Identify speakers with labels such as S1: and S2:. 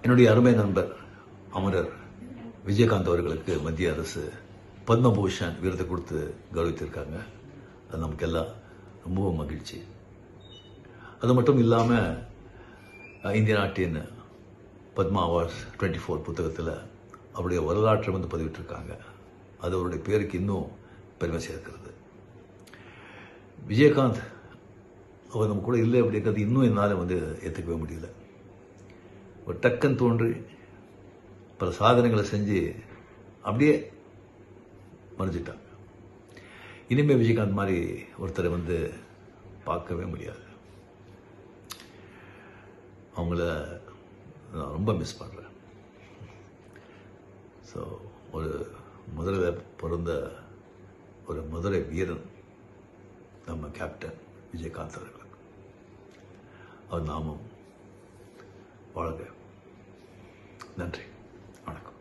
S1: என்னுடைய அருமை நண்பர் அமரர் விஜயகாந்த் அவர்களுக்கு மத்திய அரசு பத்மபூஷன் விருது கொடுத்து கௌரவித்திருக்காங்க. அது நமக்கெல்லாம் ரொம்பவும் மகிழ்ச்சி. அது மட்டும் இல்லாமல் இந்திய நாட்டின் பத்மா அவார்ட்ஸ் 24 புத்தகத்தில் அவருடைய வரலாற்றை பதிவிட்டிருக்காங்க. அது அவருடைய பேருக்கு இன்னும் பெருமை சேர்க்கிறது. விஜயகாந்த் அவர் நம்ம கூட இல்லை அப்படிங்கிறது இன்னும் என்னால் ஏற்றுக்கவே முடியல. ஒரு டக்குன்னு தோன்றி பல சாதனைகளை செஞ்சு அப்படியே மறைஞ்சிட்டாங்க. இனிமேல் விஜயகாந்த் மாதிரி ஒருத்தரை பார்க்கவே முடியாது. அவங்கள நான் ரொம்ப மிஸ் பண்ணுறேன். ஸோ ஒரு முதலில் பிறந்த ஒரு மதுரை வீரன் நம்ம கேப்டன் விஜயகாந்த் அவர்களுக்கு அவர் நாமும் வாழ்க. நன்றி, வணக்கம்.